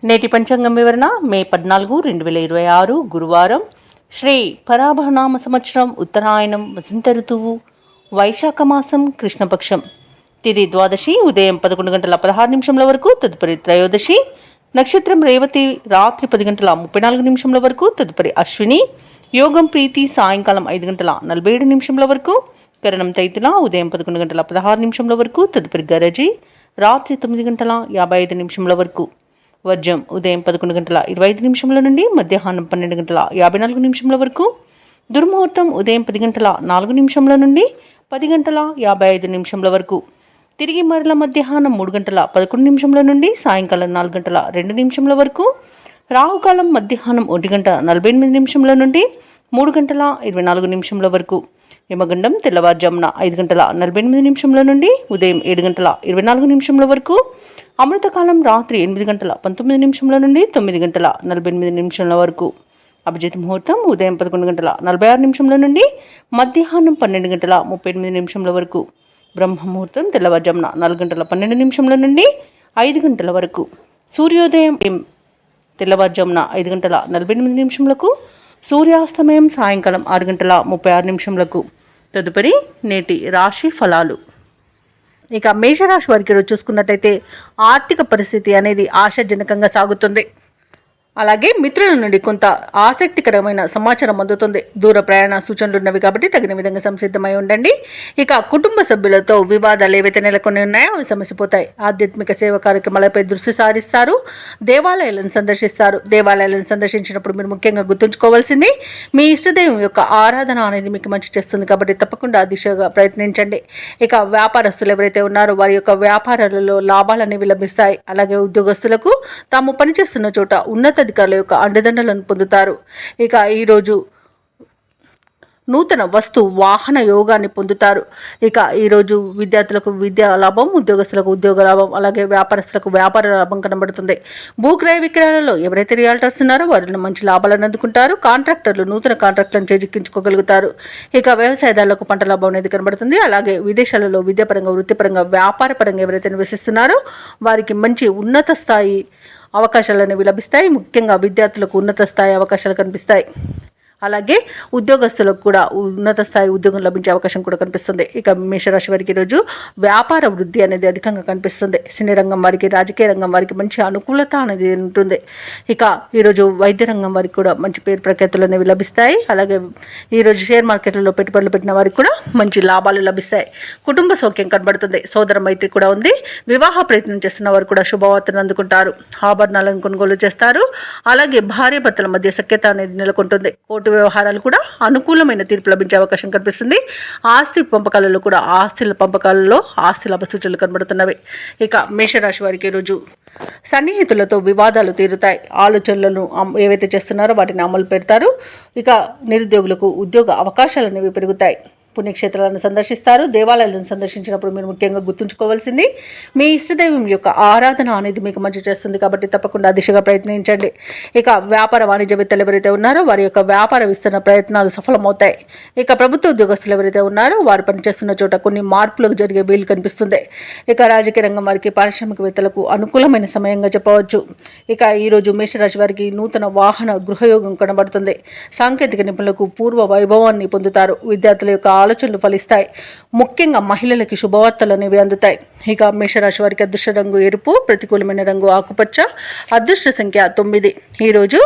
నేటి పంచాంగం వివరణ మే 14, 2026 గురువారం. శ్రీ పరాభనామ సంవత్సరం, ఉత్తరాయణం, వసంత ఋతువు, వైశాఖ మాసం, కృష్ణపక్షం. తిథి ద్వాదశి ఉదయం 11:16 వరకు, తదుపరి త్రయోదశి. నక్షత్రం రేవతి రాత్రి 10:34 వరకు, తదుపరి అశ్విని. యోగం ప్రీతి సాయంకాలం 5:47 వరకు. కరణం తైతుల ఉదయం 11:16 వరకు, తదుపరి గరజి రాత్రి 9:55 వరకు. వర్జం ఉదయం 11:25 నుండి మధ్యాహ్నం 12:54 వరకు. దుర్ముహూర్తం ఉదయం 10:04 నుండి 10:55 వరకు. తిరిగి మరల మధ్యాహ్నం 3:11 నుండి సాయంకాలం 4:02 వరకు. రాహుకాలం మధ్యాహ్నం 1:48 నుండి 3:24 వరకు. యమగండం తెల్లవారుజామున 5:48 నుండి ఉదయం 7:24 వరకు. అమృతకాలం రాత్రి 8:19 నుండి 9:48 వరకు. అభిజిత్ ముహూర్తం ఉదయం 11:46 నుండి మధ్యాహ్నం 12:38 వరకు. బ్రహ్మముహూర్తం తెల్లవారుజామున 4:12 నుండి 5 గంటల వరకు. సూర్యోదయం తెల్లవారుజామున 5:48 సూర్యాస్తమయం సాయంకాలం 6:36. తదుపరి నేటి రాశి ఫలాలు. ఇక మేషరాశి వారికి రోజు చూసుకున్నట్టయితే ఆర్థిక పరిస్థితి అనేది ఆశాజనకంగా సాగుతుంది. అలాగే మిత్రుల నుండి కొంత ఆసక్తికరమైన సమాచారం అందుతుంది. దూర ప్రయాణ సూచనలు ఉన్నవి కాబట్టి తగిన విధంగా సంసిద్ధమై ఉండండి. ఇక కుటుంబ సభ్యులతో వివాదాలు ఏవైతే నెలకొని ఉన్నాయో అవి సమసిపోతాయి. ఆధ్యాత్మిక సేవ కార్యక్రమాలపై దృష్టి సారిస్తారు. దేవాలయాలను సందర్శిస్తారు. దేవాలయాలను సందర్శించినప్పుడు మీరు ముఖ్యంగా గుర్తుంచుకోవాల్సింది మీ ఇష్టదైవం యొక్క ఆరాధన అనేది మీకు మంచి చేస్తుంది కాబట్టి తప్పకుండా ఆ దిశగా ప్రయత్నించండి. ఇక వ్యాపారస్తులు ఎవరైతే ఉన్నారో వారి యొక్క వ్యాపారాలలో లాభాలు అనేవి లభిస్తాయి. అలాగే ఉద్యోగస్తులకు తాము పనిచేస్తున్న చోట ఉన్నత అధికారుల యొక్క అండదండలను పొందుతారు. ఇక ఈరోజు నూతన వస్తు వాహన యోగాన్ని పొందుతారు. ఇక ఈరోజు విద్యార్థులకు విద్యా లాభం, ఉద్యోగస్తులకు ఉద్యోగ లాభం, అలాగే వ్యాపారస్తులకు వ్యాపార లాభం కనబడుతుంది. భూక్రయ విక్రయాలలో ఎవరైతే రియాల్టర్స్ ఉన్నారో వారిని మంచి లాభాలను అందుకుంటారు. కాంట్రాక్టర్లు నూతన కాంట్రాక్టులను చేజిక్కించుకోగలుగుతారు. ఇక వ్యవసాయదారులకు పంట లాభం అనేది కనబడుతుంది. అలాగే విదేశాలలో విద్యాపరంగా, వృత్తిపరంగా, వ్యాపారపరంగా ఎవరైతే నివసిస్తున్నారో వారికి మంచి ఉన్నత స్థాయి అవకాశాలు అనేవి లభిస్తాయి. ముఖ్యంగా విద్యార్థులకు ఉన్నత స్థాయి అవకాశాలు కనిపిస్తాయి. అలాగే ఉద్యోగస్తులకు కూడా ఉన్నత స్థాయి ఉద్యోగం లభించే అవకాశం కూడా కనిపిస్తుంది. ఇక మేషరాశి వారికి ఈరోజు వ్యాపార వృద్ధి అనేది అధికంగా కనిపిస్తుంది. సినీ రంగం వారికి, రాజకీయ రంగం వారికి మంచి అనుకూలత అనేది ఉంటుంది. ఇక ఈరోజు వైద్య రంగం వారికి కూడా మంచి పేరు ప్రఖ్యాతులు అనేవి లభిస్తాయి. అలాగే ఈరోజు షేర్ మార్కెట్లలో పెట్టుబడులు పెట్టిన వారికి కూడా మంచి లాభాలు లభిస్తాయి. కుటుంబ సౌఖ్యం కనబడుతుంది. సోదర మైత్రి కూడా ఉంది. వివాహ ప్రయత్నం చేస్తున్న వారు కూడా శుభవార్తను అందుకుంటారు. ఆభరణాలను కొనుగోలు చేస్తారు. అలాగే భార్యాభర్తల మధ్య సఖ్యత అనేది నెలకొంటుంది. కోర్టు వ్యవహారాలు కూడా అనుకూలమైన తీర్పు లభించే అవకాశం కనిపిస్తుంది. ఆస్తి పంపకాలలో కూడా ఆస్తుల పంపకాలలో ఆస్తి లాభ సూచనలు కనబడుతున్నవి. ఇక మేషరాశి వారికి ఈరోజు సన్నిహితులతో వివాదాలు తీరుతాయి. ఆలోచనలను ఏవైతే చేస్తున్నారో వాటిని అమలు పెడతారు. ఇక నిరుద్యోగులకు ఉద్యోగ అవకాశాలు అనేవి పెరుగుతాయి. పుణ్యక్షేత్రాలను సందర్శిస్తారు. దేవాలయాలను సందర్శించినప్పుడు మీరు ముఖ్యంగా గుర్తుంచుకోవాల్సింది మీ ఇష్టదైవం యొక్క ఆరాధన అనేది మీకు మంచి చేస్తుంది కాబట్టి తప్పకుండా దిశగా ప్రయత్నించండి. ఇక వ్యాపార వాణిజ్యవేత్తలు ఎవరైతే ఉన్నారో వారి యొక్క వ్యాపార విస్తరణ ప్రయత్నాలు సఫలమవుతాయి. ఇక ప్రభుత్వ ఉద్యోగస్తులు ఎవరైతే ఉన్నారో వారు పనిచేస్తున్న చోట కొన్ని మార్పులకు జరిగే వీలు కనిపిస్తుంది. ఇక రాజకీయ రంగం వారికి, పారిశ్రామికవేత్తలకు అనుకూలమైన సమయంగా చెప్పవచ్చు. ఇక ఈరోజు మేషరాశి వారికి నూతన వాహన గృహయోగం కనబడుతుంది. సాంకేతిక నిపుణులకు పూర్వ వైభవాన్ని పొందుతారు. విద్యార్థుల యొక్క ఆలోచనలు ఫలిస్తాయి. ముఖ్యంగా మహిళలకి శుభవార్తలు అనేవి అందుతాయి. ఇక మేషరాశి వారికి అదృష్ట రంగు ఎరుపు, ప్రతికూలమైన రంగు ఆకుపచ్చ, అదృష్ట సంఖ్య 9. ఈరోజు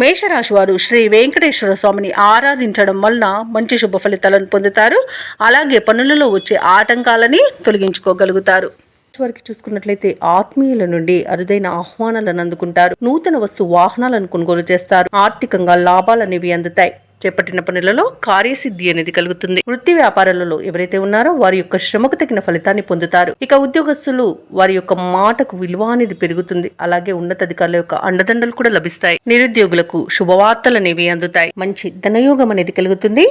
మేషరాశి వారు శ్రీ వెంకటేశ్వర స్వామిని ఆరాధించడం వలన మంచి శుభ ఫలితాలను పొందుతారు. అలాగే పనులలో వచ్చే ఆటంకాలని తొలగించుకోగలుగుతారు. వారికి చూసుకున్నట్లయితే ఆత్మీయుల నుండి అరుదైన ఆహ్వానాలను అందుకుంటారు. నూతన వస్తు వాహనాలను కొనుగోలు చేస్తారు. ఆర్థికంగా లాభాలు అనేవి అందుతాయి. చేపట్టిన పనులలో కార్యసిద్ధి అనేది కలుగుతుంది. వృత్తి వ్యాపారాలలో ఎవరైతే ఉన్నారో వారి యొక్క శ్రమకు తగిన ఫలితాన్ని పొందుతారు. ఇక ఉద్యోగస్తులు వారి యొక్క మాటకు విలువ అనేది పెరుగుతుంది. అలాగే ఉన్నతాధికారుల యొక్క అండదండలు కూడా లభిస్తాయి. నిరుద్యోగులకు శుభవార్తలు అనేవి అందుతాయి. మంచి ధనయోగం అనేది కలుగుతుంది.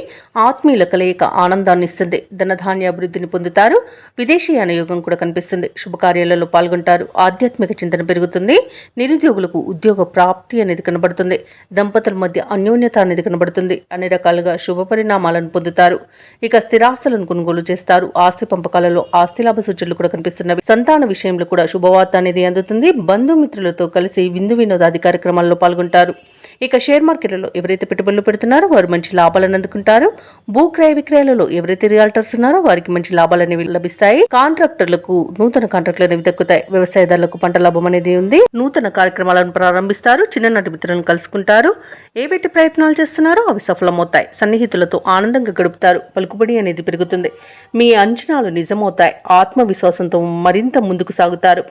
ఆత్మీయుల కలయిక ఆనందాన్ని ఇస్తుంది. ధనధాన్య అభివృద్ధిని పొందుతారు. విదేశీయాన యోగం కూడా కనిపిస్తుంది. శుభకార్యాలలో పాల్గొంటారు. ఆధ్యాత్మిక చింతన పెరుగుతుంది. నిరుద్యోగులకు ఉద్యోగ ప్రాప్తి అనేది కనబడుతుంది. దంపతుల మధ్య అన్యోన్యత అనేది కనబడుతుంది. అన్ని రకాలుగా శుభ పరిణామాలను పొందుతారు. ఇక స్థిరాస్తులను కొనుగోలు చేస్తారు. ఆస్తి పంపకాలలో ఆస్తి లాభ సూచనలు కూడా కనిపిస్తున్నవి. సంతాన విషయంలో కూడా శుభవార్త అనేది అందుతుంది. బంధుమిత్రులతో కలిసి విందు వినోదాది కార్యక్రమాల్లో పాల్గొంటారు. ఇక షేర్ మార్కెట్లలో ఎవరైతే పెట్టుబడులు పెడుతున్నారో వారు మంచి లాభాలను అందుకుంటారు. భూ క్రయ విక్రయాలలో ఎవరైతే రియాల్టర్స్ ఉన్నారో వారికి మంచి లాభాలు అనేవి లభిస్తాయి. కాంట్రాక్టర్లకు నూతన కాంట్రాక్టులు అనేవి దక్కుతాయి. వ్యవసాయదారులకు పంట లాభం అనేది ఉంది. నూతన కార్యక్రమాలను ప్రారంభిస్తారు. చిన్ననాటి మిత్రులను కలుసుకుంటారు. ఏవైతే ప్రయత్నాలు చేస్తున్నారో అవి సఫలమవుతాయి. సన్నిహితులతో ఆనందంగా గడుపుతారు. పలుకుబడి అనేది పెరుగుతుంది. మీ అంచనాలు నిజమవుతాయి. ఆత్మవిశ్వాసంతో మరింత ముందుకు సాగుతారు.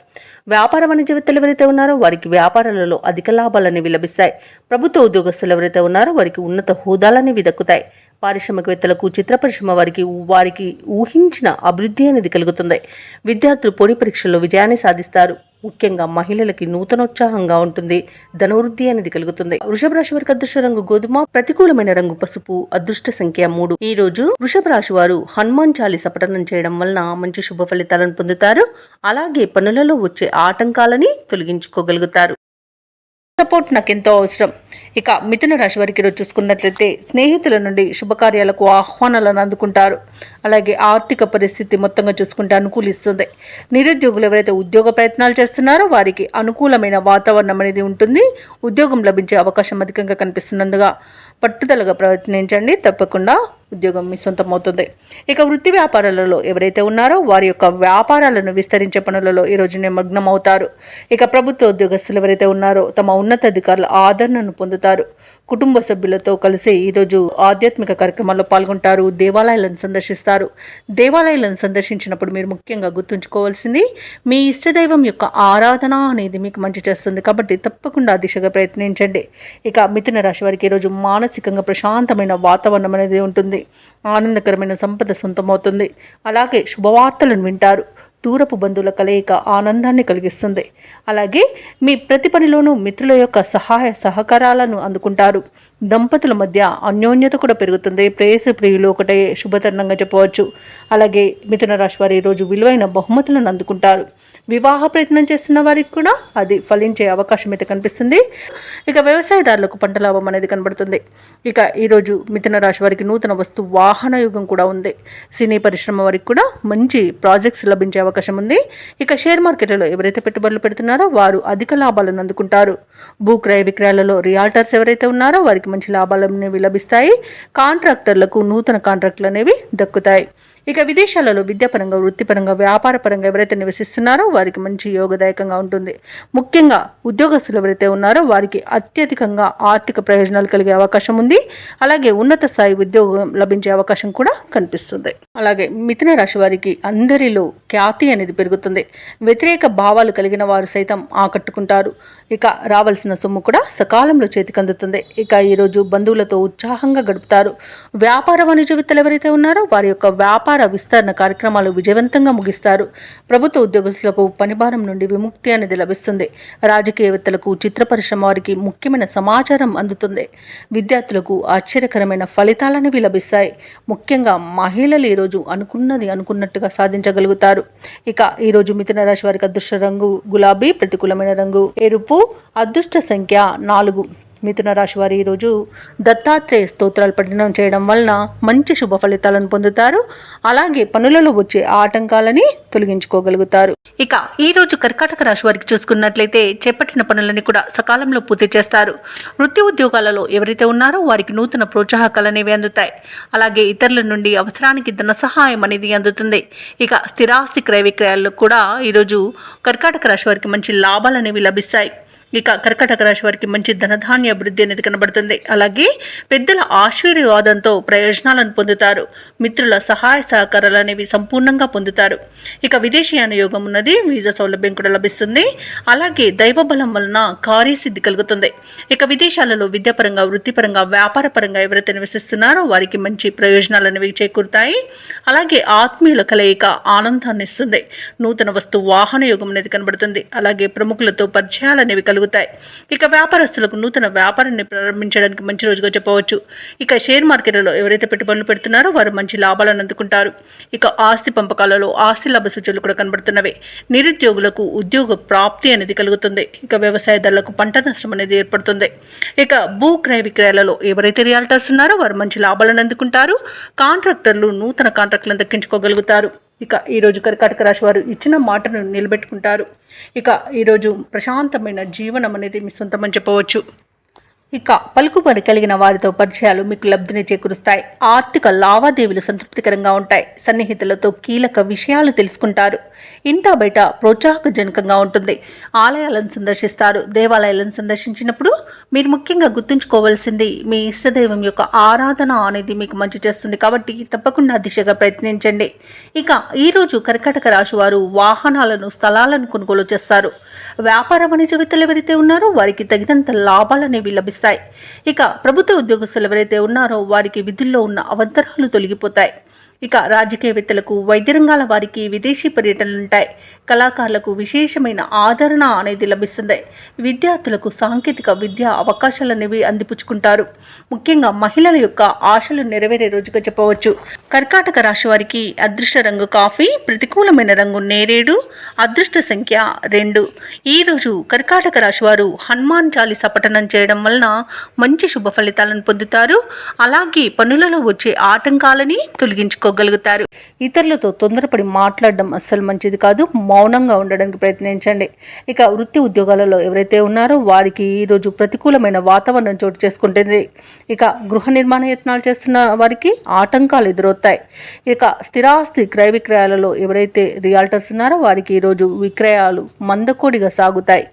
వ్యాపార వాణిజ్యవేత్తలు ఎవరైతే ఉన్నారో వారికి వ్యాపారాలలో అధిక లాభాలు అనేవి లభిస్తాయి. ప్రభుత్వ ఉద్యోగస్తులు ఎవరైతే ఉన్నారో వారికి ఉన్నత హోదాలనేవి దక్కుతాయి. పారిశ్రామికవేత్తలకు చిత్ర పరిశ్రమ వారికి ఊహించిన అభివృద్ధి అనేది కలుగుతుంది. విద్యార్థులు పోటీ పరీక్షల్లో విజయాన్ని సాధిస్తారు. ముఖ్యంగా మహిళలకి నూతనోత్సాహంగా ఉంటుంది. ధనవృద్ధి అనేది కలుగుతుంది. వృషభ రాశి వారికి అదృష్ట రంగు గోధుమ, ప్రతికూలమైన రంగు పసుపు, అదృష్ట సంఖ్య 3. ఈ రోజు వృషభ రాశి వారు హనుమాన్ చాలీస పఠనం చేయడం వలన మంచి శుభ ఫలితాలను పొందుతారు. అలాగే పనులలో వచ్చే ఆటంకాలని తొలగించుకోగలుగుతారు. సపోర్ట్ నాకెంతో అవసరం. ఇక మిథున రాశి వారికి ఈరోజు చూసుకున్నట్లయితే స్నేహితుల నుండి శుభకార్యాలకు ఆహ్వానాలను అందుకుంటారు. అలాగే ఆర్థిక పరిస్థితి మొత్తంగా చూసుకుంటే అనుకూలిస్తుంది. నిరుద్యోగులు ఎవరైతే ఉద్యోగ ప్రయత్నాలు చేస్తున్నారో వారికి అనుకూలమైన వాతావరణం అనేది ఉంటుంది. ఉద్యోగం లభించే అవకాశం అధికంగా కనిపిస్తున్నందుగా పట్టుదలగా ప్రయత్నించండి. తప్పకుండా ఉద్యోగం మీ సొంతం అవుతుంది. ఇక వృత్తి వ్యాపారాలలో ఎవరైతే ఉన్నారో వారి యొక్క వ్యాపారాలను విస్తరించే పనులలో ఈరోజు నిమగ్నం అవుతారు. ఇక ప్రభుత్వ ఉద్యోగస్తులు ఎవరైతే ఉన్నారో తమ ఉన్నతాధికారుల ఆదరణను పొందుతారు. కుటుంబ సభ్యులతో కలిసి ఈరోజు ఆధ్యాత్మిక కార్యక్రమాల్లో పాల్గొంటారు. దేవాలయాలను సందర్శిస్తారు. దేవాలయాలను సందర్శించినప్పుడు మీరు ముఖ్యంగా గుర్తుంచుకోవాల్సింది మీ ఇష్టదైవం యొక్క ఆరాధన అనేది మీకు మంచి చేస్తుంది. కాబట్టి తప్పకుండా దిశగా ప్రయత్నించండి. ఇక మిథున రాశి వారికి ఈరోజు మానసికంగా ప్రశాంతమైన వాతావరణం అనేది ఉంటుంది. ఆనందకరమైన సంపద సొంతమవుతుంది. అలాగే శుభవార్తలను వింటారు. దూరపు బంధువుల కలయిక ఆనందాన్ని కలిగిస్తుంది. అలాగే మీ ప్రతి పనిలోనూ మిత్రుల యొక్క సహాయ సహకారాలను అందుకుంటారు. దంపతుల మధ్య అన్యోన్యత కూడా పెరుగుతుంది. ప్రేయసి ప్రియులు ఒకటే శుభతరుణంగా చెప్పవచ్చు. అలాగే మిథున రాశి వారు ఈరోజు విలువైన బహుమతులను అందుకుంటారు. వివాహ ప్రయత్నం చేస్తున్న వారికి కూడా అది ఫలించే అవకాశం అయితే కనిపిస్తుంది. ఇక వ్యవసాయదారులకు పంట లాభం అనేది కనబడుతుంది. ఇక ఈరోజు మిథున రాశి వారికి నూతన వస్తు వాహన యుగం కూడా ఉంది. సినీ పరిశ్రమ వారికి కూడా మంచి ప్రాజెక్ట్స్ లభించే అవకాశం ఉంది. ఇక షేర్ మార్కెట్లలో ఎవరైతే పెట్టుబడులు పెడుతున్నారో వారు అధిక లాభాలను అందుకుంటారు. భూ క్రయ విక్రయాలలో రియాల్టర్స్ ఎవరైతే ఉన్నారో వారికి మంచి లాభాలు అనేవి లభిస్తాయి. కాంట్రాక్టర్లకు నూతన కాంట్రాక్టులు అనేవి దక్కుతాయి. ఇక విదేశాలలో విద్యాపరంగా, వృత్తిపరంగా, వ్యాపారపరంగా ఎవరైతే నివసిస్తున్నారో వారికి మంచి యోగదాయకంగా ఉంటుంది. ముఖ్యంగా ఉద్యోగస్తులు ఎవరైతే ఉన్నారో వారికి అత్యధికంగా ఆర్థిక ప్రయోజనాలు కలిగే అవకాశం ఉంది. అలాగే ఉన్నత స్థాయి ఉద్యోగం లభించే అవకాశం కూడా కనిపిస్తుంది. అలాగే మిథున రాశి వారికి అందరిలో ఖ్యాతి అనేది పెరుగుతుంది. వ్యతిరేక భావాలు కలిగిన వారు సైతం ఆకట్టుకుంటారు. ఇక రావాల్సిన సొమ్ము కూడా సకాలంలో చేతికి అందుతుంది. ఇక ఈరోజు బంధువులతో ఉత్సాహంగా గడుపుతారు. వ్యాపార వాణిజ్యవేత్తలు ఎవరైతే ఉన్నారో వారి యొక్క వ్యాపార విస్తరణ కార్యక్రమాలు విజయవంతంగా ముగిస్తారు. ప్రభుత్వ ఉద్యోగస్తులకు పనిభారం నుండి విముక్తి అనేది లభిస్తుంది. రాజకీయవేత్తలకు, చిత్ర పరిశ్రమ వారికి ముఖ్యమైన సమాచారం అందుతుంది. విద్యార్థులకు ఆశ్చర్యకరమైన ఫలితాలనేవి లభిస్తాయి. ముఖ్యంగా మహిళలు ఈరోజు అనుకున్నది అనుకున్నట్టుగా సాధించగలుగుతారు. ఇక ఈరోజు మిథున రాశి వారికి అదృష్ట రంగు గులాబీ, ప్రతికూలమైన రంగు ఎరుపు, అదృష్ట సంఖ్య 4. మిథున రాశి వారు ఈరోజు దత్తాత్రేయ స్తోత్రాలు పఠనం చేయడం వలన మంచి శుభ ఫలితాలను పొందుతారు. అలాగే పనులలో వచ్చే ఆటంకాలని తొలగించుకోగలుగుతారు. ఇక ఈ రోజు కర్కాటక రాశి వారికి చూసుకున్నట్లయితే చేపట్టిన పనులని కూడా సకాలంలో పూర్తి చేస్తారు. వృత్తి ఉద్యోగాలలో ఎవరైతే ఉన్నారో వారికి నూతన ప్రోత్సాహకాలు అనేవి అందుతాయి. అలాగే ఇతరుల నుండి అవసరానికి ధన సహాయం అనేది అందుతుంది. ఇక స్థిరాస్తి క్రయ విక్రయాల్లో కూడా ఈరోజు కర్కాటక రాశి వారికి మంచి లాభాలు అనేవి లభిస్తాయి. ఇక కర్కాటక రాశి వారికి మంచి ధనధాన్య అభివృద్ధి అనేది కనబడుతుంది. అలాగే పెద్దల ఆశీర్వాదంతో ప్రయోజనాలను పొందుతారు. మిత్రుల సహాయ సహకారాలు అనేవి సంపూర్ణంగా పొందుతారు. ఇక విదేశీయాన యోగం ఉన్నది. వీసా సౌలభ్యం కూడా లభిస్తుంది. అలాగే దైవ బలం వలన కార్యసిద్ధి కలుగుతుంది. ఇక విదేశాలలో విద్యాపరంగా, వృత్తిపరంగా, వ్యాపారపరంగా ఎవరైతే నివసిస్తున్నారో వారికి మంచి ప్రయోజనాలు అనేవి చేకూరుతాయి. అలాగే ఆత్మీయుల కలయిక ఆనందాన్ని ఇస్తుంది. నూతన వస్తు వాహన యోగం అనేది కనబడుతుంది. అలాగే ప్రముఖులతో పరిచయాలు అనేవి కలుగుతాయి. కలుగుతాయి. ఇక వ్యాపారస్తులకు నూతన వ్యాపారాన్ని ప్రారంభించడానికి మంచి రోజుగా చెప్పవచ్చు. ఇక షేర్ మార్కెట్లలో ఎవరైతే పెట్టుబడులు పెడుతున్నారో వారు మంచి లాభాలను అందుకుంటారు. ఇక ఆస్తి పంపకాలలో ఆస్తి లాభ సూచనలు కూడా కనబడుతున్నవి. నిరుద్యోగులకు ఉద్యోగ ప్రాప్తి అనేది కలుగుతుంది. ఇక వ్యవసాయదారులకు పంట నష్టం అనేది ఏర్పడుతుంది. ఇక భూ క్రయ విక్రయాలలో ఎవరైతే రియాల్టర్స్ ఉన్నారో వారు మంచి లాభాలను అందుకుంటారు. కాంట్రాక్టర్లు నూతన కాంట్రాక్టులను దక్కించుకోగలుగుతారు. ఇక ఈరోజు కర్కాటక రాశి వారు ఇచ్చిన మాటను నిలబెట్టుకుంటారు. ఇక ఈరోజు ప్రశాంతమైన జీవనం అనేది మీ సొంతమని చెప్పవచ్చు. ఇక పలుకుబడి కలిగిన వారితో పరిచయాలు మీకు లబ్ధిని చేకూరుస్తాయి. ఆర్థిక లావాదేవీలు సంతృప్తికరంగా ఉంటాయి. సన్నిహితులతో కీలక విషయాలు తెలుసుకుంటారు. ఇంటా బయట ప్రోత్సాహకజనకంగా ఉంటుంది. ఆలయాలను సందర్శిస్తారు. దేవాలయాలను సందర్శించినప్పుడు మీరు ముఖ్యంగా గుర్తుంచుకోవాల్సింది మీ ఇష్టదైవం యొక్క ఆరాధన అనేది మీకు మంచి చేస్తుంది. కాబట్టి తప్పకుండా దిశగా ప్రయత్నించండి. ఇక ఈరోజు కర్కాటక రాశి వారు వాహనాలను స్థలాలను కొనుగోలు చేస్తారు. వ్యాపార వాణిజ్యవేత్తలు ఎవరైతే ఉన్నారో వారికి తగినంత లాభాలనేవి లభిస్తాయి. ఇక ప్రభుత్వ ఉద్యోగస్తులు ఎవరైతే ఉన్నారో వారికి విధుల్లో ఉన్న అవంతరాలు తొలగిపోతాయి. ఇక రాజకీయవేత్తలకు, వైద్య రంగాల వారికి విదేశీ పర్యటనలుంటాయి. కళాకారులకు విశేషమైన ఆదరణ అనేది లభిస్తుంది. విద్యార్థులకు సాంకేతిక విద్యా అవకాశాలు అనేవి అందిపుచ్చుకుంటారు. ముఖ్యంగా మహిళల యొక్క ఆశలు నెరవేరే రోజుగా చెప్పవచ్చు. కర్కాటక రాశి వారికి అదృష్ట రంగు కాఫీ, ప్రతికూలమైన రంగు నేరేడు, అదృష్ట సంఖ్య 2. ఈరోజు కర్కాటక రాశి వారు హనుమాన్ చాలీసా పఠనం చేయడం వలన మంచి శుభ ఫలితాలను పొందుతారు. అలాగే పనులలో వచ్చే ఆటంకాలని తొలగించుకోగలుగుతారు. ఇతరులతో తొందరపడి మాట్లాడడం అస్సలు మంచిది కాదు. మౌనంగా ఉండడానికి ప్రయత్నించండి. ఇక వృత్తి ఉద్యోగాలలో ఎవరైతే ఉన్నారో వారికి ఈరోజు ప్రతికూలమైన వాతావరణం చోటు చేసుకుంటుంది. ఇక గృహ నిర్మాణ యత్నాలు చేస్తున్న వారికి ఆటంకాలు ఎదురవుతాయి. ఇక స్థిరాస్తి క్రయ విక్రయాలలో ఎవరైతే రియాల్టర్స్ ఉన్నారో వారికి ఈరోజు విక్రయాలు మందకోడిగా సాగుతాయి.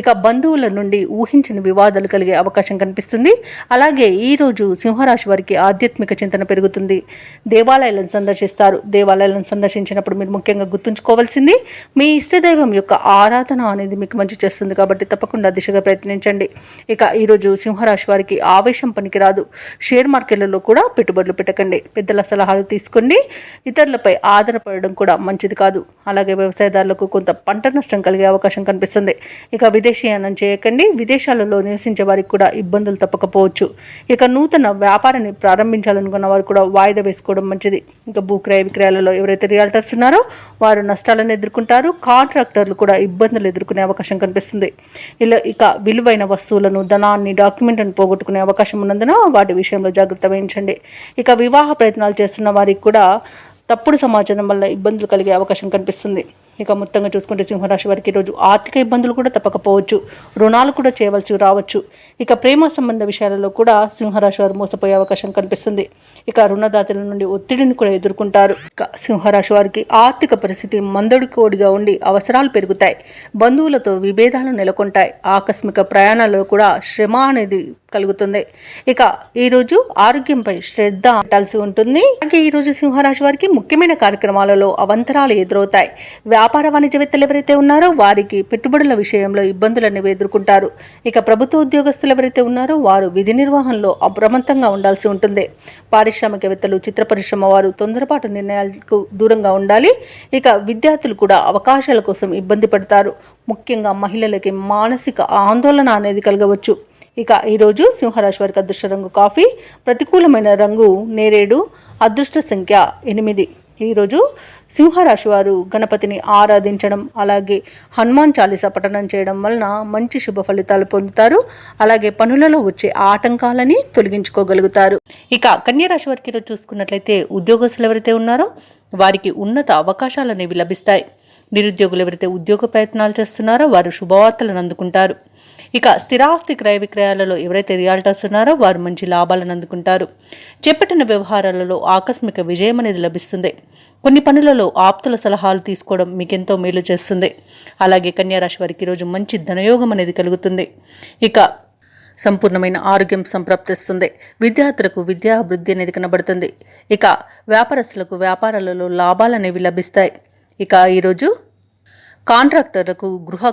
ఇక బంధువుల నుండి ఊహించని వివాదాలు కలిగే అవకాశం కనిపిస్తుంది. అలాగే ఈరోజు సింహరాశి వారికి ఆధ్యాత్మిక చింతన పెరుగుతుంది. దేవాలయాలను సందర్శిస్తారు. దేవాలయాలను సందర్శించినప్పుడు మీరు ముఖ్యంగా గుర్తుంచుకోవాల్సింది మీ ఇష్టదైవం యొక్క ఆరాధన అనేది మీకు మంచి చేస్తుంది. కాబట్టి తప్పకుండా దిశగా ప్రయత్నించండి. ఇక ఈరోజు సింహరాశి వారికి ఆవేశం పనికిరాదు. షేర్ మార్కెట్లలో కూడా పెట్టుబడులు పెట్టకండి. పెద్దల సలహాలు తీసుకోండి. ఇతరులపై ఆధారపడడం కూడా మంచిది కాదు. అలాగే వ్యవసాయదారులకు కొంత పంట నష్టం కలిగే అవకాశం కనిపిస్తుంది. ఇక విదేశీయానం చేయకండి. విదేశాలలో నివసించే వారికి కూడా ఇబ్బందులు తప్పకపోవచ్చు. ఇక నూతన వ్యాపారాన్ని ప్రారంభించాలనుకున్న వారు కూడా వాయిదా వేసుకోవడం మంచిది. ఇక భూక్రయ విక్రయాలలో ఎవరైతే రియాల్టర్స్ ఉన్నారో వారు నష్టాలను ఎదుర్కొంటారు. కాంట్రాక్టర్లు కూడా ఇబ్బందులు ఎదుర్కొనే అవకాశం కనిపిస్తుంది. ఇక విలువైన వస్తువులను, ధనాన్ని, డాక్యుమెంట్లను పోగొట్టుకునే అవకాశం ఉన్నందున వాటి విషయంలో జాగ్రత్త వహించండి. ఇక వివాహ ప్రయత్నాలు చేస్తున్న వారికి కూడా తప్పుడు సమాచారం వల్ల ఇబ్బందులు కలిగే అవకాశం కనిపిస్తుంది. ఇక మొత్తంగా చూసుకుంటే సింహరాశి వారికి ఈరోజు ఆర్థిక ఇబ్బందులు కూడా తప్పకపోవచ్చు. రుణాలు కూడా చేయవలసి రావచ్చు. ఇక ప్రేమ సంబంధ విషయాలలో కూడా సింహరాశి వారు మోసపోయే అవకాశం కనిపిస్తుంది. ఇక రుణదాతల నుండి ఒత్తిడిని కూడా ఎదుర్కొంటారు. ఇక సింహరాశి వారికి ఆర్థిక పరిస్థితి మందడికోడిగా ఉండి అవసరాలు పెరుగుతాయి. బంధువులతో విభేదాలు నెలకొంటాయి. ఆకస్మిక ప్రయాణాలలో కూడా శ్రమ అనేది కలుగుతుంది. ఇక ఈరోజు ఆరోగ్యంపై శ్రద్ధ పెట్టాల్సి ఉంటుంది. అలాగే ఈరోజు సింహరాశి వారికి ముఖ్యమైన కార్యక్రమాలలో అవంతరాలు ఎదురవుతాయి. వ్యాపార వాణిజ్యవేత్తలు ఎవరైతే ఉన్నారో వారికి పెట్టుబడుల విషయంలో ఇబ్బందులు అనేవి ఎదుర్కొంటారు. ఇక ప్రభుత్వ ఉద్యోగస్తులు ఎవరైతే ఉన్నారో వారు విధి నిర్వహణలో అప్రమత్తంగా ఉండాల్సి ఉంటుంది. పారిశ్రామికవేత్తలు, చిత్ర పరిశ్రమ వారు తొందరపాటు నిర్ణయాలకు దూరంగా ఉండాలి. ఇక విద్యార్థులు కూడా అవకాశాల కోసం ఇబ్బంది పడతారు. ముఖ్యంగా మహిళలకి మానసిక ఆందోళన అనేది కలగవచ్చు. ఇక ఈరోజు సింహరాశి వారికి అదృష్ట రంగు కాఫీ, ప్రతికూలమైన రంగు నేరేడు, అదృష్ట సంఖ్య 8. ఈరోజు సింహరాశి వారు గణపతిని ఆరాధించడం, అలాగే హనుమాన్ చాలీసా పఠనం చేయడం వలన మంచి శుభ ఫలితాలు పొందుతారు. అలాగే పనులలో వచ్చే ఆటంకాలని తొలగించుకోగలుగుతారు. ఇక కన్యా రాశి వారికి ఈరోజు చూసుకున్నట్లయితే ఉద్యోగస్తులు ఎవరైతే ఉన్నారో వారికి ఉన్నత అవకాశాలు అనేవి లభిస్తాయి. నిరుద్యోగులు ఎవరైతే ఉద్యోగ ప్రయత్నాలు చేస్తున్నారో వారు శుభవార్తలను అందుకుంటారు. ఇక స్థిరాస్తి క్రయ విక్రయాలలో ఎవరైతే రియాల్టర్స్ ఉన్నారో వారు మంచి లాభాలను అందుకుంటారు. చేపట్టిన వ్యవహారాలలో ఆకస్మిక విజయం అనేది లభిస్తుంది. కొన్ని పనులలో ఆప్తుల సలహాలు తీసుకోవడం మీకెంతో మేలు చేస్తుంది. అలాగే కన్యా రాశి వారికి ఈరోజు మంచి ధనయోగం అనేది కలుగుతుంది. ఇక సంపూర్ణమైన ఆరోగ్యం సంప్రాప్తిస్తుంది. విద్యార్థులకు విద్యా అభివృద్ధి అనేది కనబడుతుంది. ఇక వ్యాపారస్తులకు వ్యాపారాలలో లాభాలు అనేవి లభిస్తాయి. ఇక ఈరోజు కాంట్రాక్టర్లకు గృహ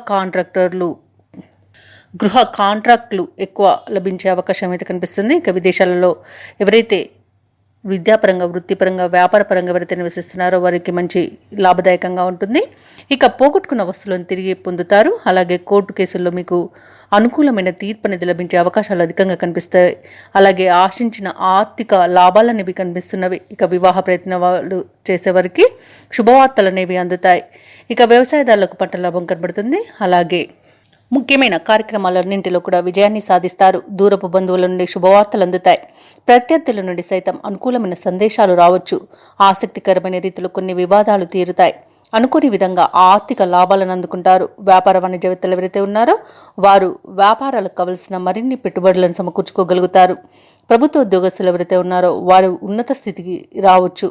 కాంట్రాక్టులు ఎక్కువ లభించే అవకాశం అయితే కనిపిస్తుంది. ఇక విదేశాలలో ఎవరైతే విద్యాపరంగా, వృత్తిపరంగా, వ్యాపారపరంగా ఎవరైతే నివసిస్తున్నారో వారికి మంచి లాభదాయకంగా ఉంటుంది. ఇక పోగొట్టుకున్న వస్తువులను తిరిగి పొందుతారు. అలాగే కోర్టు కేసుల్లో మీకు అనుకూలమైన తీర్పు అనేది లభించే అవకాశాలు అధికంగా కనిపిస్తాయి. అలాగే ఆశించిన ఆర్థిక లాభాలు అనేవి కనిపిస్తున్నవి. ఇక వివాహ ప్రయత్నాలు చేసేవారికి శుభవార్తలు అనేవి అందుతాయి. ఇక వ్యవసాయదారులకు పంట లాభం కనబడుతుంది. అలాగే ముఖ్యమైన కార్యక్రమాలన్నింటిలో కూడా విజయాన్ని సాధిస్తారు. దూరపు బంధువుల నుండి శుభవార్తలు అందుతాయి. ప్రత్యర్థుల నుండి సైతం అనుకూలమైన సందేశాలు రావచ్చు. ఆసక్తికరమైన రీతిలో కొన్ని వివాదాలు తీరుతాయి. అనుకోని విధంగా ఆర్థిక లాభాలను అందుకుంటారు. వ్యాపార వాణిజ్యవేత్తలు ఎవరైతే ఉన్నారో వారు వ్యాపారాలకు కావలసిన మరిన్ని పెట్టుబడులను సమకూర్చుకోగలుగుతారు. ప్రభుత్వ ఉద్యోగస్తులు ఎవరైతే ఉన్నారో వారు ఉన్నత స్థితికి రావచ్చు.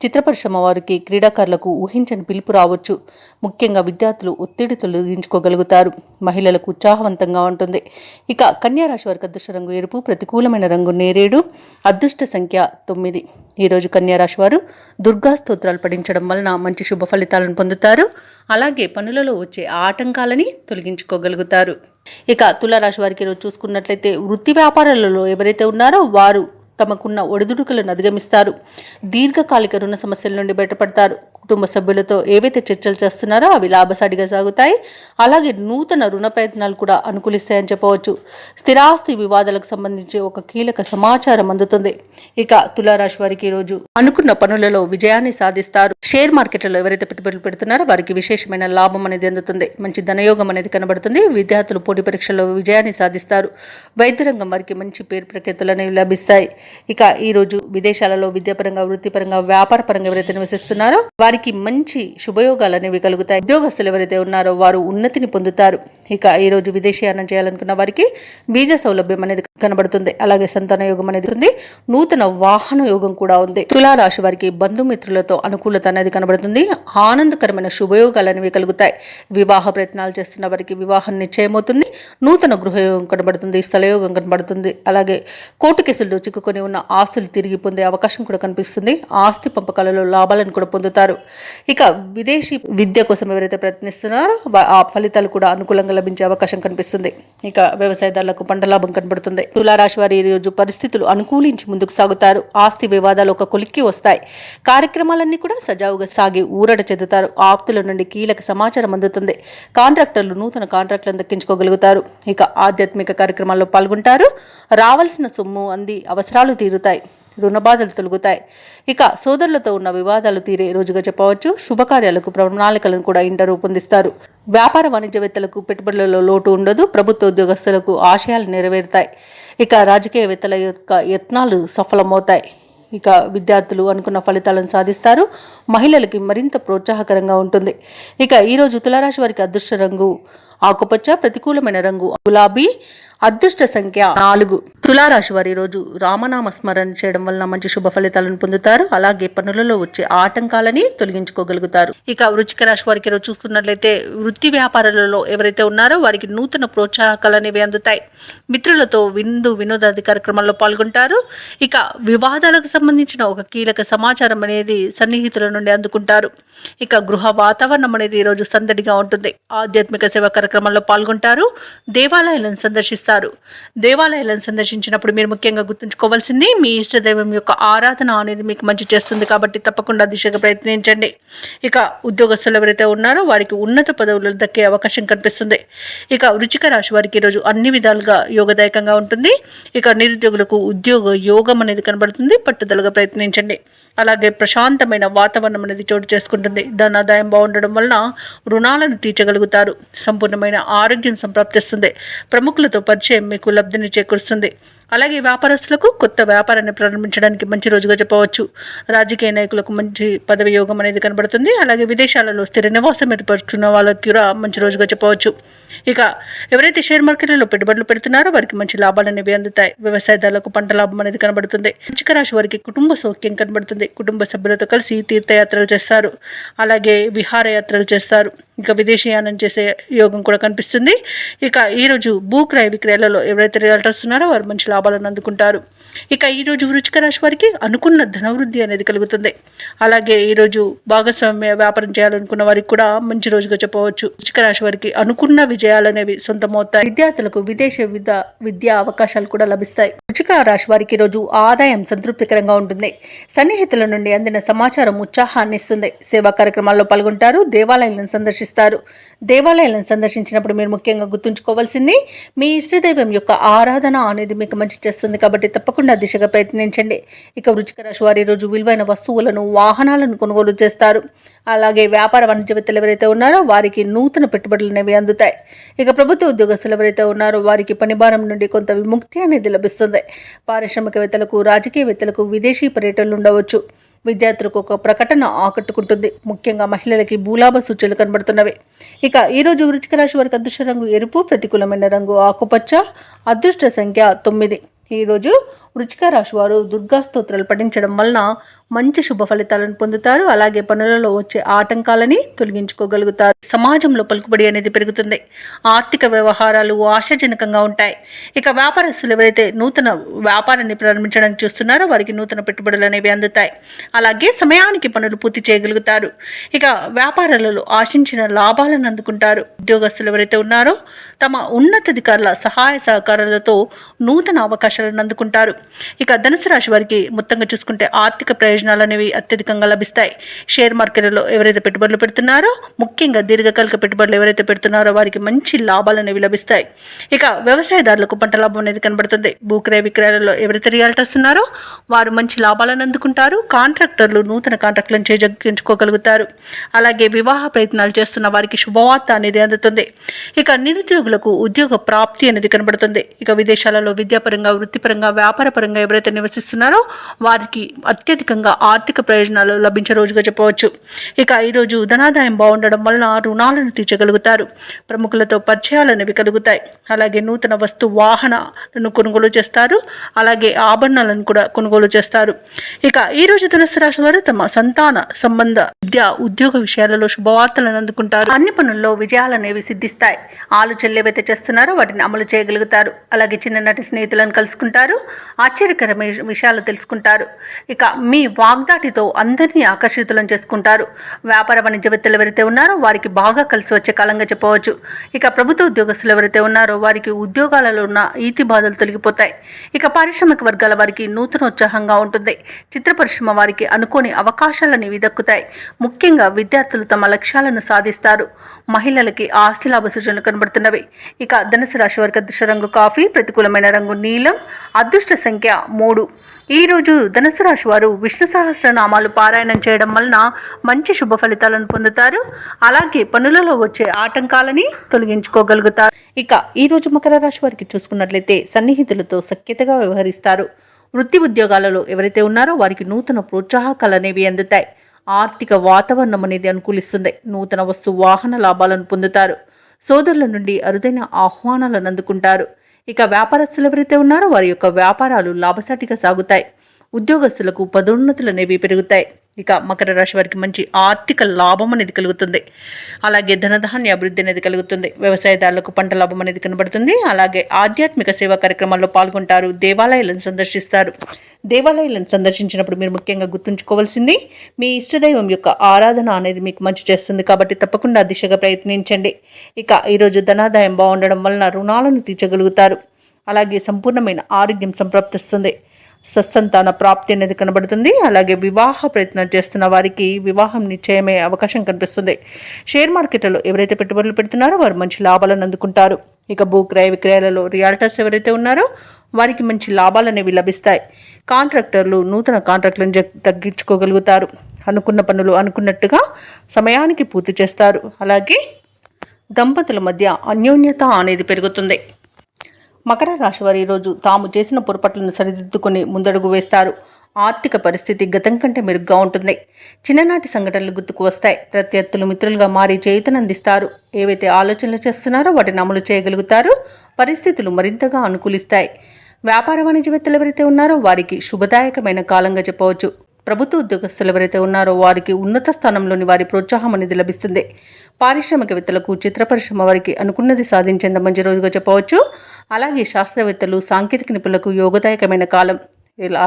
చిత్ర పరిశ్రమ వారికి, క్రీడాకారులకు ఊహించని పిలుపు రావచ్చు. ముఖ్యంగా విద్యార్థులు ఒత్తిడి తొలగించుకోగలుగుతారు. మహిళలకు ఉత్సాహవంతంగా ఉంటుంది. ఇక కన్యా రాశి వారికి అదృష్ట రంగు ఎరుపు, ప్రతికూలమైన రంగు నేరేడు, అదృష్ట సంఖ్య 9. ఈరోజు కన్యా రాశి వారు దుర్గా స్తోత్రాలు పఠించడం వలన మంచి శుభ ఫలితాలను పొందుతారు. అలాగే పనులలో వచ్చే ఆటంకాలని తొలగించుకోగలుగుతారు. ఇక తులారాశి వారికి ఈరోజు చూసుకున్నట్లయితే వృత్తి వ్యాపారాలలో ఎవరైతే ఉన్నారో వారు తమకున్న ఒడిదుడుకులను అధిగమిస్తారు. దీర్ఘకాలిక రుణ సమస్యల నుండి బయటపడతారు. కుటుంబ సభ్యులతో ఏవైతే చర్చలు చేస్తున్నారో అవి లాభసాటిగా సాగుతాయి. అలాగే నూతన రుణ ప్రయత్నాలు కూడా అనుకూలిస్తాయని చెప్పవచ్చు. స్థిరాస్తి వివాదాలకు సంబంధించి ఒక కీలక సమాచారం అందుతుంది. ఇక తులారాశి వారికి ఈరోజు అనుకున్న పనులలో విజయాన్ని సాధిస్తారు. షేర్ మార్కెట్లలో ఎవరైతే పెట్టుబడులు పెడుతున్నారో వారికి విశేషమైన లాభం అనేది అందుతుంది. మంచి ధనయోగం అనేది కనబడుతుంది. విద్యార్థులు పోటీ పరీక్షల్లో విజయాన్ని సాధిస్తారు. వైద్య రంగం వారికి మంచి పేరు ప్రఖ్యాతులు అనేవి లభిస్తాయి. ఇక ఈరోజు విదేశాలలో విద్యాపరంగా, వృత్తిపరంగా, వ్యాపారపరంగా ఎవరైతే నివసిస్తున్నారో వారికి మంచి శుభయోగాలు అనేవి కలుగుతాయి. ఉద్యోగస్తులు ఎవరైతే ఉన్నారో వారు ఉన్నతిని పొందుతారు. ఇక ఈ రోజు విదేశీయానం చేయాలనుకున్న వారికి వీసా సౌలభ్యం అనేది కనబడుతుంది. అలాగే సంతాన యోగం అనేది ఉంది. నూతన వాహన యోగం కూడా ఉంది. తులారాశి వారికి బంధుమిత్రులతో అనుకూలత అనేది కనబడుతుంది. ఆనందకరమైన శుభయోగాలు అనేవి కలుగుతాయి. వివాహ ప్రయత్నాలు చేస్తున్న వారికి వివాహం నిశ్చయమవుతుంది. నూతన గృహయోగం కనబడుతుంది. స్థలయోగం కనబడుతుంది. అలాగే కోర్టు కేసుల్లో చిక్కుకొని ఉన్న ఆస్తులు తిరిగి పొందే అవకాశం కూడా కనిపిస్తుంది. ఆస్తి పంపకాలలో లాభాలను కూడా పొందుతారు. ఇక విదేశీ విద్య కోసం ఎవరైతే ప్రయత్నిస్తున్నారో ఆ ఫలితాలు కూడా అనుకూలంగా లభించే అవకాశం కనిపిస్తుంది. ఇక వ్యవసాయదారులకు పంట లాభం కనబడుతుంది. తులారాశి వారి ఈ రోజు పరిస్థితులు అనుకూలించి ముందుకు సాగుతారు. ఆస్తి వివాదాలు ఒక కొలిక్కి వస్తాయి. కార్యక్రమాలన్నీ కూడా సజావుగా సాగి ఊరట చెందుతారు. ఆప్తుల నుండి కీలక సమాచారం అందుతుంది. కాంట్రాక్టర్లు నూతన కాంట్రాక్టులను దక్కించుకోగలుగుతారు. ఇక ఆధ్యాత్మిక కార్యక్రమాల్లో పాల్గొంటారు. రావాల్సిన సొమ్ము అంది అవసరాలు తీరుతాయి. రుణ బాధలు తొలగుతాయి. ఇక సోదరులతో ఉన్న వివాదాలు తీరే రోజుగా చెప్పవచ్చు. శుభకార్యాలకు ప్రణాళికలను కూడా ఇంట రూపొందిస్తారు. వ్యాపార వాణిజ్యవేత్తలకు పెట్టుబడులలో లోటు ఉండదు. ప్రభుత్వ ఉద్యోగస్తులకు ఆశయాలు నెరవేరుతాయి. ఇక రాజకీయవేత్తల యొక్క యత్నాలు సఫలమవుతాయి. ఇక విద్యార్థులు అనుకున్న ఫలితాలను సాధిస్తారు. మహిళలకి మరింత ప్రోత్సాహకరంగా ఉంటుంది. ఇక ఈరోజు తులారాశి వారికి అదృష్ట రంగు ఆకుపచ్చ, ప్రతికూలమైన రంగు గులాబీ, అదృష్ట సంఖ్య 4. తులారాశి వారి రోజు రామనామ స్మరణ చేయడం వలన మంచి శుభ ఫలితాలను పొందుతారు. అలాగే పనులలో వచ్చే ఆటంకాలని తొలగించుకోగలుగుతారు. ఇక వృశ్చిక రాశి వారికి రోజు చూసుకున్నట్లయితే వృత్తి వ్యాపారాలలో ఎవరైతే ఉన్నారో వారికి నూతన ప్రోత్సాహకాలు అనేవి అందుతాయి. మిత్రులతో వినోదాది కార్యక్రమాల్లో పాల్గొంటారు. ఇక వివాదాలకు సంబంధించిన ఒక కీలక సమాచారం అనేది సన్నిహితుల నుండి అందుకుంటారు. ఇక గృహ వాతావరణం అనేది ఈరోజు సందడిగా ఉంటుంది. ఆధ్యాత్మిక సేవా కార్యక్రమాల్లో పాల్గొంటారు. దేవాలయాలను సందర్శిస్తారు. దేవాలయాలను సందర్శించినప్పుడు మీరు ముఖ్యంగా గుర్తుంచుకోవాల్సింది మీ ఇష్టదైవం యొక్క ఆరాధన అనేది మీకు మంచి చేస్తుంది. కాబట్టి తప్పకుండా దిశగా ప్రయత్నించండి. ఇక ఉద్యోగస్తులు ఎవరైతే ఉన్నారో వారికి ఉన్నత పదవులు దక్కే అవకాశం కనిపిస్తుంది. ఇక వృశ్చిక రాశి వారికి ఈరోజు అన్ని విధాలుగా యోగదాయకంగా ఉంటుంది. ఇక నిరుద్యోగులకు ఉద్యోగ యోగం అనేది కనబడుతుంది. పట్టుదలగా ప్రయత్నించండి. అలాగే ప్రశాంతమైన వాతావరణం అనేది చోటు చేసుకుంటుంది. ధనాదాయం బాగుండడం వలన రుణాలను తీర్చగలుగుతారు. సంపూర్ణమైన ఆరోగ్యం సంప్రాప్తిస్తుంది. ప్రముఖులతో పరిచయం మీకు లబ్ధిని చేకూరుస్తుంది. అలాగే వ్యాపారస్తులకు కొత్త వ్యాపారాన్ని ప్రారంభించడానికి మంచి రోజుగా చెప్పవచ్చు. రాజకీయ నాయకులకు మంచి పదవి యోగం అనేది కనబడుతుంది. అలాగే విదేశాలలో స్థిర నివాసం ఏర్పరుచుకున్న వాళ్ళకి కూడా మంచి రోజుగా చెప్పవచ్చు. ఇక ఎవరైతే షేర్ మార్కెట్లలో పెట్టుబడులు పెడుతున్నారో వారికి మంచి లాభాలు అనేవి అందుతాయి. వ్యవసాయదారులకు పంట లాభం అనేది కనబడుతుంది. వృశ్చిక రాశి వారికి కుటుంబ సౌఖ్యం కనబడుతుంది. కుటుంబ సభ్యులతో కలిసి తీర్థయాత్రలు చేస్తారు. అలాగే విహారయాత్రలు చేస్తారు. ఇక విదేశీయానం చేసే యోగం కూడా కనిపిస్తుంది. ఇక ఈరోజు భూక్రయ విక్రయాలలో ఎవరైతే రియల్టర్స్ ఉన్నారో వారు మంచి లాభాలను అందుకుంటారు. ఇక ఈరోజు వృశ్చిక రాశి వారికి అనుకున్న ధనవృద్ధి అనేది కలుగుతుంది. అలాగే ఈరోజు భాగస్వామ్య వ్యాపారం చేయాలనుకున్న వారికి కూడా మంచి రోజుగా చెప్పవచ్చు. వృశ్చిక రాశి వారికి అనుకున్న విజయాలు విజయాలనేవి సొంతమవుతాయి. విద్యార్థులకు విదేశీ విద్యా అవకాశాలు కూడా లభిస్తాయి. వృశ్చిక రాశి వారికి ఈరోజు ఆదాయం సంతృప్తికరంగా ఉంటుంది. సన్నిహితుల నుండి అందిన సమాచారం ఉత్సాహాన్ని ఇస్తుంది. సేవా కార్యక్రమాల్లో పాల్గొంటారు. దేవాలయాలను సందర్శిస్తారు. దేవాలయాలను సందర్శించినప్పుడు మీరు ముఖ్యంగా గుర్తుంచుకోవాల్సింది మీ ఇష్టదైవం యొక్క ఆరాధన అనేది మీకు మంచి చేస్తుంది కాబట్టి తప్పకుండా దిశగా ప్రయత్నించండి. ఇక వృశ్చిక రాశి వారి రోజు విలువైన వస్తువులను వాహనాలను కొనుగోలు చేస్తారు. అలాగే వ్యాపార వాణిజ్యవేత్తలు ఎవరైతే ఉన్నారో వారికి నూతన పెట్టుబడులు అనేవి అందుతాయి. ఇక ప్రభుత్వ ఉద్యోగస్తులు ఎవరైతే ఉన్నారో వారికి పనిభారం నుండి కొంత విముక్తి అనేది లభిస్తుంది. పారిశ్రామికవేత్తలకు రాజకీయవేత్తలకు విదేశీ పర్యటనలు ఉండవచ్చు. విద్యార్థులకు ఒక ప్రకటన ఆకట్టుకుంటుంది. ముఖ్యంగా మహిళలకి భూలాభ సూచనలు కనబడుతున్నవి. ఇక ఈరోజు వృశ్చిక రాశి వారికి అదృష్ట రంగు ఎరుపు, ప్రతికూలమైన రంగు ఆకుపచ్చ, అదృష్ట సంఖ్య 9. ఈరోజు వృశ్చిక రాశి వారు దుర్గా స్తోత్రాలు పఠించడం వలన మంచి శుభ ఫలితాలను పొందుతారు. అలాగే పనులలో వచ్చే ఆటంకాలని తొలగించుకోగలుగుతారు. సమాజంలో పలుకుబడి అనేది పెరుగుతుంది. ఆర్థిక వ్యవహారాలు ఆశాజనకంగా ఉంటాయి. ఇక వ్యాపారస్తులు ఎవరైతే నూతన వ్యాపారాన్ని ప్రారంభించడానికి చూస్తున్నారో వారికి నూతన పెట్టుబడులు అనేవి అందుతాయి. అలాగే సమయానికి పనులు పూర్తి చేయగలుగుతారు. ఇక వ్యాపారాలలో ఆశించిన లాభాలను అందుకుంటారు. ఉద్యోగస్తులు ఎవరైతే ఉన్నారో తమ ఉన్నతాధికారుల సహాయ సహకారాలతో నూతన అవకాశాలను అందుకుంటారు. ఇక ధనుసు రాశి వారికి మొత్తంగా చూసుకుంటే ఆర్థిక ప్రయోజనాలు అనేవి అత్యధికంగా లభిస్తాయి. షేర్ మార్కెట్లో ఎవరైతే పెట్టుబడులు పెడుతున్నారో ముఖ్యంగా దీర్ఘకాలిక పెట్టుబడులు ఎవరైతే పెడుతున్నారో వారికి మంచి లాభాలు అనేవి లభిస్తాయి. ఇక వ్యవసాయదారులకు పంట లాభం అనేది కనబడుతుంది. భూక్రయ విక్రయాలలో ఎవరైతే రియాల్టర్స్ ఉన్నారో వారు మంచి లాభాలను అందుకుంటారు. కాంట్రాక్టర్లు నూతన కాంట్రాక్టులను చేజిక్కించుకోగలుగుతారు. అలాగే వివాహ ప్రయత్నాలు చేస్తున్న వారికి శుభవార్త అనేది అందుతుంది. ఇక నిరుద్యోగులకు ఉద్యోగ ప్రాప్తి అనేది కనబడుతుంది. ఇక విదేశాలలో విద్యాపరంగా వృత్తిపరంగా వ్యాపారపరంగా ఎవరైతే నివసిస్తున్నారో వారికి అత్యధికంగా ఆర్థిక ప్రయోజనాలు లభించే రోజుగా చెప్పవచ్చు. ఇక ఈరోజు ధనాదాయం బాగుండడం వలన రుణాలను తీర్చగలుగుతారు. ప్రముఖులతో పరిచయాలు అనేవి కలుగుతాయి. అలాగే నూతన వాహనాలను కొనుగోలు చేస్తారు. అలాగే ఆభరణాలను కూడా కొనుగోలు చేస్తారు. ఇక ఈరోజు ధనుసు రాశి వారు తమ సంతాన సంబంధ విద్య ఉద్యోగ విషయాలలో శుభవార్తలను అందుకుంటారు. అన్ని పనుల్లో విజయాలు అనేవి సిద్ధిస్తాయి. ఆలోచనలు ఏవైతే చేస్తున్నారో వాటిని అమలు చేయగలుగుతారు. అలాగే చిన్ననాటి స్నేహితులను కలుసుకుంటారు. ఆశ్చర్యకరమైన విషయాలు తెలుసుకుంటారు. ఇక మీ వాగ్దాటితో అందరినీ ఆకర్షితులను చేసుకుంటారు. వ్యాపార వాణిజ్యవేత్తలు ఎవరైతే ఉన్నారో వారికి బాగా కలిసి వచ్చే కాలంగా చెప్పవచ్చు. ఇక ప్రభుత్వ ఉద్యోగస్తులు ఎవరైతే ఉన్నారో వారికి ఉద్యోగాలలో ఉన్న ఈతి బాధలు తొలగిపోతాయి. ఇక పారిశ్రామిక వర్గాల వారికి నూతన ఉత్సాహంగా ఉంటుంది. చిత్ర పరిశ్రమ వారికి అనుకోని అవకాశాలని దక్కుతాయి. ముఖ్యంగా విద్యార్థులు తమ లక్ష్యాలను సాధిస్తారు. మహిళలకి ఆస్తి లాభ సూచనలు కనబడుతున్నవి. ఇక ధనుసు రాశి వారికి అదృష్ట రంగు కాఫీ, ప్రతికూలమైన రంగు నీలం, అదృష్ట సంఖ్య 3. ఈరోజు ధనుసు రాశి వారు విష్ణు సహస్రనామాలు పారాయణం చేయడం వలన మంచి శుభ ఫలితాలను పొందుతారు. అలాగే పనులలో వచ్చే ఆటంకాలని తొలగించుకోగలుగుతారు. ఇక ఈరోజు మకర రాశి వారికి చూసుకున్నట్లయితే సన్నిహితులతో సఖ్యతగా వ్యవహరిస్తారు. వృత్తి ఉద్యోగాలలో ఎవరైతే ఉన్నారో వారికి నూతన ప్రోత్సాహకాలు అనేవి అందుతాయి. ఆర్థిక వాతావరణం అనేది అనుకూలిస్తుంది. నూతన వస్తు వాహన లాభాలను పొందుతారు. సోదరుల నుండి అరుదైన ఆహ్వానాలను అందుకుంటారు. ఇక వ్యాపారస్తులు ఎవరైతే ఉన్నారో వారి యొక్క వ్యాపారాలు లాభసాటిగా సాగుతాయి. ఉద్యోగస్తులకు పదోన్నతులు అనేవి పెరుగుతాయి. ఇక మకర రాశి వారికి మంచి ఆర్థిక లాభం అనేది కలుగుతుంది. అలాగే ధనధాన్య అభివృద్ధి అనేది కలుగుతుంది. వ్యవసాయదారులకు పంట లాభం అనేది కనబడుతుంది. అలాగే ఆధ్యాత్మిక సేవా కార్యక్రమాల్లో పాల్గొంటారు. దేవాలయాలను సందర్శిస్తారు. దేవాలయాలను సందర్శించినప్పుడు మీరు ముఖ్యంగా గుర్తుంచుకోవాల్సింది మీ ఇష్టదైవం యొక్క ఆరాధన అనేది మీకు మంచి చేస్తుంది కాబట్టి తప్పకుండా దిశగా ప్రయత్నించండి. ఇక ఈరోజు ధనాదాయం బాగుండడం వలన రుణాలను తీర్చగలుగుతారు. అలాగే సంపూర్ణమైన ఆరోగ్యం సంప్రాప్తిస్తుంది. సత్సంతాన ప్రాప్తి అనేది కనబడుతుంది. అలాగే వివాహ ప్రయత్నం చేస్తున్న వారికి వివాహం నిశ్చయమయ్యే అవకాశం కనిపిస్తుంది. షేర్ మార్కెట్లో ఎవరైతే పెట్టుబడులు పెడుతున్నారో వారు మంచి లాభాలను అందుకుంటారు. ఇక భూక్రయ విక్రయాలలో రియాల్టర్స్ ఎవరైతే ఉన్నారో వారికి మంచి లాభాలు అనేవి లభిస్తాయి. కాంట్రాక్టర్లు నూతన కాంట్రాక్టులను తగ్గించుకోగలుగుతారు. అనుకున్న పనులు అనుకున్నట్టుగా సమయానికి పూర్తి చేస్తారు. అలాగే దంపతుల మధ్య అన్యోన్యత అనేది పెరుగుతుంది. మకర రాశి వారు ఈరోజు తాము చేసిన పొరపాట్లను సరిదిద్దుకుని ముందడుగు వేస్తారు. ఆర్థిక పరిస్థితి గతం కంటే మెరుగ్గా ఉంటుంది. చిన్ననాటి సంఘటనలు గుర్తుకు వస్తాయి. ప్రత్యర్థులు మిత్రులుగా మారి చేయుతనందిస్తారు. ఏవైతే ఆలోచనలు చేస్తున్నారో వాటిని అమలు చేయగలుగుతారు. పరిస్థితులు మరింతగా అనుకూలిస్తాయి. వ్యాపార వాణిజ్యవేత్తలు ఎవరైతే ఉన్నారో వారికి శుభదాయకమైన కాలంగా చెప్పవచ్చు. ప్రభుత్వ ఉద్యోగస్తులు ఎవరైతే ఉన్నారో వారికి ఉన్నత స్థానంలోని వారి ప్రోత్సాహం అనేది లభిస్తుంది. పారిశ్రామికవేత్తలకు చిత్ర పరిశ్రమ వారికి అనుకున్నది సాధించేంత మంచి రోజుగా చెప్పవచ్చు. అలాగే శాస్త్రవేత్తలు సాంకేతిక నిపుణులకు యోగదాయకమైన కాలం.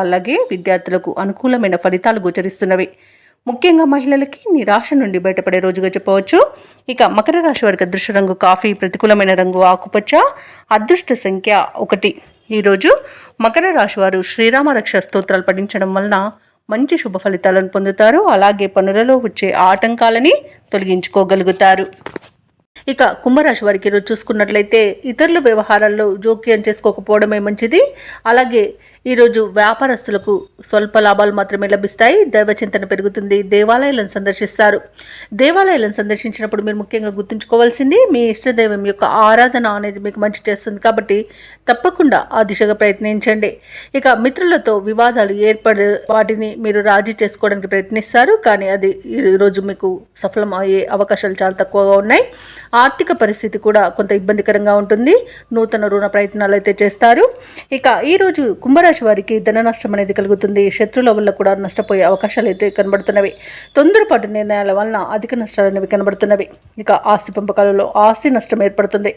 అలాగే విద్యార్థులకు అనుకూలమైన ఫలితాలు గోచరిస్తున్నవి. ముఖ్యంగా మహిళలకి నిరాశ నుండి బయటపడే రోజుగా చెప్పవచ్చు. ఇక మకర రాశి వారికి అదృష్ట రంగు కాఫీ, ప్రతికూలమైన రంగు ఆకుపచ్చ, అదృష్ట సంఖ్య 1. ఈరోజు మకర రాశి వారు శ్రీరామ రక్ష స్తోత్రాలు పఠించడం వలన మంచి శుభ ఫలితాలను పొందుతారు. అలాగే పనులలో వచ్చే ఆటంకాలని తొలగించుకోగలుగుతారు. ఇక కుంభరాశి వారికి ఈరోజు చూసుకున్నట్లయితే ఇతరుల వ్యవహారాల్లో జోక్యం చేసుకోకపోవడమే మంచిది. అలాగే ఈరోజు వ్యాపారస్తులకు స్వల్ప లాభాలు మాత్రమే లభిస్తాయి. దైవచింతన పెరుగుతుంది. దేవాలయాలను సందర్శిస్తారు. దేవాలయాలను సందర్శించినప్పుడు మీరు ముఖ్యంగా గుర్తుంచుకోవాల్సింది మీ ఇష్టదైవం యొక్క ఆరాధన అనేది మీకు మంచి చేస్తుంది కాబట్టి తప్పకుండా ఆ దిశగా ప్రయత్నించండి. ఇక మిత్రులతో వివాదాలు ఏర్పడే వాటిని మీరు రాజీ చేసుకోవడానికి ప్రయత్నిస్తారు, కానీ అది ఈరోజు మీకు సఫలం అయ్యే అవకాశాలు చాలా తక్కువగా ఉన్నాయి. ఆర్థిక పరిస్థితి కూడా కొంత ఇబ్బందికరంగా ఉంటుంది. నూతన రుణ ప్రయత్నాలు అయితే చేస్తారు. ఇక ఈరోజు కుంభరాశి వారికి ధన నష్టం అనేది కలుగుతుంది. శత్రువుల వల్ల కూడా నష్టపోయే అవకాశాలు అయితే కనబడుతున్నవి. తొందరపాటు నిర్ణయాల వలన అధిక నష్టాలు అనేవి కనబడుతున్నవి. ఇక ఆస్తి పంపకాలలో ఆస్తి నష్టం ఏర్పడుతుంది.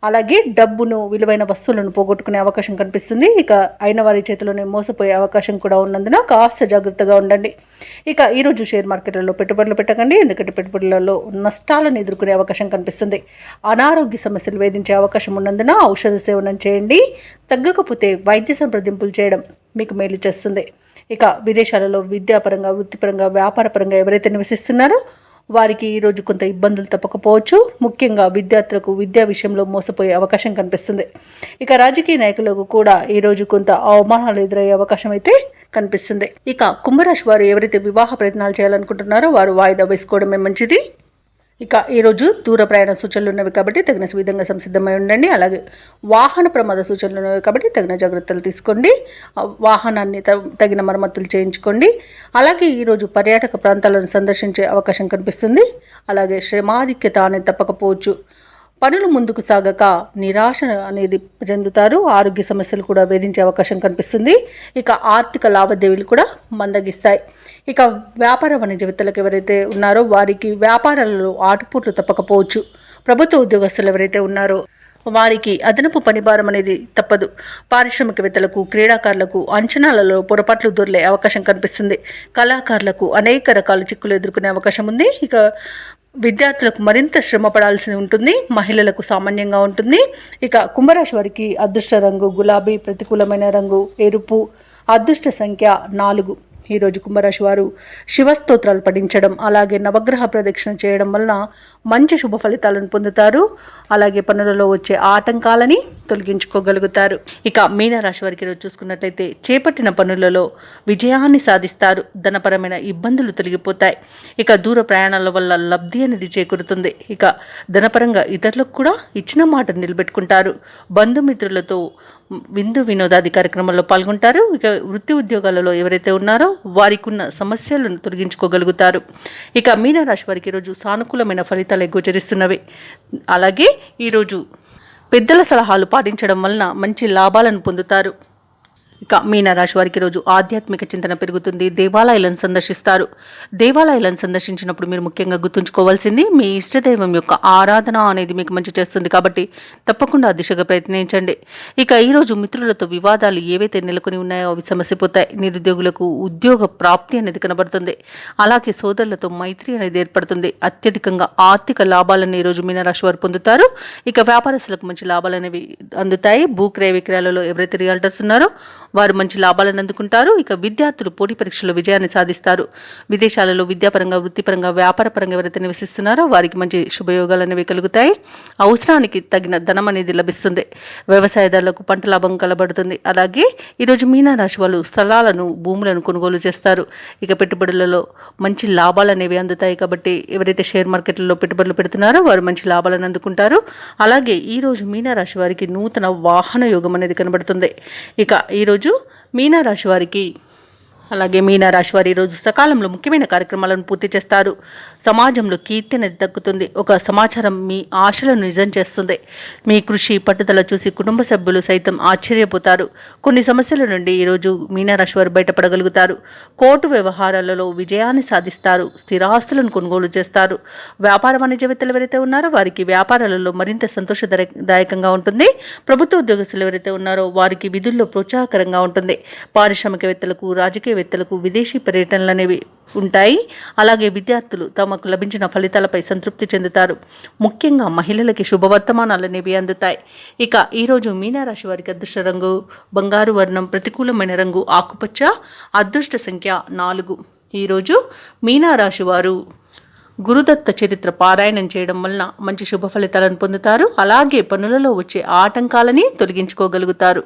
అలాగే డబ్బును, విలువైన వస్తువులను పోగొట్టుకునే అవకాశం కనిపిస్తుంది. ఇక అయిన వారి చేతిలోనే మోసపోయే అవకాశం కూడా ఉన్నందున కాస్త జాగ్రత్తగా ఉండండి. ఇక ఈరోజు షేర్ మార్కెట్లలో పెట్టుబడులు పెట్టకండి, ఎందుకంటే పెట్టుబడులలో నష్టాలను ఎదుర్కొనే అవకాశం కనిపిస్తుంది. అనారోగ్య సమస్యలు వేధించే అవకాశం ఉన్నందున ఔషధ సేవనం చేయండి. తగ్గకపోతే వైద్య సంప్రదింపులు చేయడం మీకు మేలు చేస్తుంది. ఇక విదేశాలలో విద్యాపరంగా, వృత్తిపరంగా, వ్యాపారపరంగా ఎవరైతే నివసిస్తున్నారో వారికి ఈరోజు కొంత ఇబ్బందులు తప్పకపోవచ్చు. ముఖ్యంగా విద్యార్థులకు విద్యా విషయంలో మోసపోయే అవకాశం కనిపిస్తుంది. ఇక రాజకీయ నాయకులకు కూడా ఈరోజు కొంత అవమానాలు ఎదురయ్యే అవకాశం అయితే కనిపిస్తుంది. ఇక కుంభరాశి వారు ఎవరైతే వివాహ ప్రయత్నాలు చేయాలనుకుంటున్నారో వారు వాయిదా వేసుకోవడమే మంచిది. ఇక ఈరోజు దూర ప్రయాణ సూచనలు ఉన్నవి కాబట్టి తగిన విధంగా సంసిద్ధమై ఉండండి. అలాగే వాహన ప్రమాద సూచనలు ఉన్నవి కాబట్టి తగిన జాగ్రత్తలు తీసుకోండి. వాహనాన్ని తగిన మరమ్మతులు చేయించుకోండి. అలాగే ఈరోజు పర్యాటక ప్రాంతాలను సందర్శించే అవకాశం కనిపిస్తుంది. అలాగే శ్రమాధిక్యత అనేది తప్పకపోవచ్చు. పనులు ముందుకు సాగక నిరాశ అనేది చెందుతారు. ఆరోగ్య సమస్యలు కూడా వేధించే అవకాశం కనిపిస్తుంది. ఇక ఆర్థిక లావాదేవీలు కూడా మందగిస్తాయి. ఇక వ్యాపార వాణిజ్యవేత్తలకు ఎవరైతే ఉన్నారో వారికి వ్యాపారాలలో ఆటుపోట్లు తప్పకపోవచ్చు. ప్రభుత్వ ఉద్యోగస్తులు ఎవరైతే ఉన్నారో వారికి అదనపు పనిభారం అనేది తప్పదు. పారిశ్రామికవేత్తలకు, క్రీడాకారులకు అంచనాలలో పొరపాట్లు దొర్లే అవకాశం కనిపిస్తుంది. కళాకారులకు అనేక రకాల చిక్కులు ఎదుర్కొనే అవకాశం ఉంది. ఇక విద్యార్థులకు మరింత శ్రమ పడాల్సి ఉంటుంది. మహిళలకు సామాన్యంగా ఉంటుంది. ఇక కుంభరాశి వారికి అదృష్ట రంగు గులాబీ, ప్రతికూలమైన రంగు ఎరుపు, అదృష్ట సంఖ్య 4. ఈరోజు కుంభరాశి వారు శివస్తోత్రాలు పఠించడం, అలాగే నవగ్రహ ప్రదక్షిణ చేయడం వలన మంచి శుభ ఫలితాలను పొందుతారు. అలాగే పనులలో వచ్చే ఆటంకాలని తొలగించుకోగలుగుతారు. ఇక మీనరాశి వారికి ఈరోజు చూసుకున్నట్లయితే చేపట్టిన పనులలో విజయాన్ని సాధిస్తారు. ధనపరమైన ఇబ్బందులు తొలగిపోతాయి. ఇక దూర ప్రయాణాల వల్ల లబ్ధి అనేది చేకూరుతుంది. ఇక ధనపరంగా ఇతరులకు కూడా ఇచ్చిన మాట నిలబెట్టుకుంటారు. బంధుమిత్రులతో విందు వినోదాది కార్యక్రమాల్లో పాల్గొంటారు. ఇక వృత్తి ఉద్యోగాలలో ఎవరైతే ఉన్నారో వారికి ఉన్న సమస్యలను తొలగించుకోగలుగుతారు. ఇక మీనరాశి వారికి ఈరోజు సానుకూలమైన ఫలితాలు గోచరిస్తున్నవి. అలాగే ఈరోజు పెద్దల సలహాలు పాటించడం వలన మంచి లాభాలను పొందుతారు. ఇక మీనరాశి వారికి రోజు ఆధ్యాత్మిక చింతన పెరుగుతుంది. దేవాలయాలను సందర్శిస్తారు. దేవాలయాలను సందర్శించినప్పుడు మీరు ముఖ్యంగా గుర్తుంచుకోవాల్సింది మీ ఇష్టదైవం యొక్క ఆరాధన అనేది మీకు మంచి చేస్తుంది కాబట్టి తప్పకుండా ఆ దిశగా ప్రయత్నించండి. ఇక ఈరోజు మిత్రులతో వివాదాలు ఏవైతే నెలకొని ఉన్నాయో అవి సమస్యపోతాయి. నిరుద్యోగులకు ఉద్యోగ ప్రాప్తి అనేది కనబడుతుంది. అలాగే సోదరులతో మైత్రి అనేది ఏర్పడుతుంది. అత్యధికంగా ఆర్థిక లాభాలను ఈరోజు మీనరాశి వారు పొందుతారు. ఇక వ్యాపారస్తులకు మంచి లాభాలు అనేవి అందుతాయి. భూక్రయ విక్రయాలలో ఎవరైతే రియల్టర్స్ ఉన్నారో వారు మంచి లాభాలను అందుకుంటారు. ఇక విద్యార్థులు పోటీ పరీక్షల్లో విజయాన్ని సాధిస్తారు. విదేశాలలో విద్యాపరంగా, వృత్తిపరంగా, వ్యాపారపరంగా ఎవరైతే నివసిస్తున్నారో వారికి మంచి శుభయోగాలు అనేవి కలుగుతాయి. అవసరానికి తగిన ధనం అనేది లభిస్తుంది. వ్యవసాయదారులకు పంట లాభం కలబడుతుంది. అలాగే ఈరోజు మీనరాశి వాళ్ళు స్థలాలను, భూములను కొనుగోలు చేస్తారు. ఇక పెట్టుబడులలో మంచి లాభాలు అనేవి అందుతాయి కాబట్టి ఎవరైతే షేర్ మార్కెట్లలో పెట్టుబడులు పెడుతున్నారో వారు మంచి లాభాలను అందుకుంటారు. అలాగే ఈరోజు మీనరాశి వారికి నూతన వాహన యోగం అనేది కనబడుతుంది. ఇక ఈరోజు మీనరాశి వారికి అలాగే మీనరాశి వారి ఈరోజు సకాలంలో ముఖ్యమైన కార్యక్రమాలను పూర్తి చేస్తారు. సమాజంలో కీర్తి అనేది దక్కుతుంది. ఒక సమాచారం మీ ఆశలను నిజం చేస్తుంది. మీ కృషి, పట్టుదల చూసి కుటుంబ సభ్యులు సైతం ఆశ్చర్యపోతారు. కొన్ని సమస్యల నుండి ఈరోజు మీనరాశి వారు బయటపడగలుగుతారు. కోర్టు వ్యవహారాలలో విజయాన్ని సాధిస్తారు. స్థిరాస్తులను కొనుగోలు చేస్తారు. వ్యాపార వాణిజ్యవేత్తలు ఎవరైతే ఉన్నారో వారికి వ్యాపారాలలో మరింత సంతోషదాయకంగా ఉంటుంది. ప్రభుత్వ ఉద్యోగస్తులు ఎవరైతే ఉన్నారో వారికి విధుల్లో ప్రోత్సాహకరంగా ఉంటుంది. పారిశ్రామికవేత్తలకు, రాజకీయ వ్యాపారవేత్తలకు విదేశీ పర్యటనలు అనేవి ఉంటాయి. అలాగే విద్యార్థులు తమకు లభించిన ఫలితాలపై సంతృప్తి చెందుతారు. ముఖ్యంగా మహిళలకి శుభవర్తమానాలు అనేవి అందుతాయి. ఇక ఈరోజు మీనరాశి వారికి అదృష్ట రంగు బంగారు వర్ణం, ప్రతికూలమైన రంగు ఆకుపచ్చ, అదృష్ట సంఖ్య 4. ఈరోజు మీనరాశి వారు గురుదత్త చరిత్ర పారాయణం చేయడం వలన మంచి శుభ ఫలితాలను పొందుతారు. అలాగే పనులలో వచ్చే ఆటంకాలని తొలగించుకోగలుగుతారు.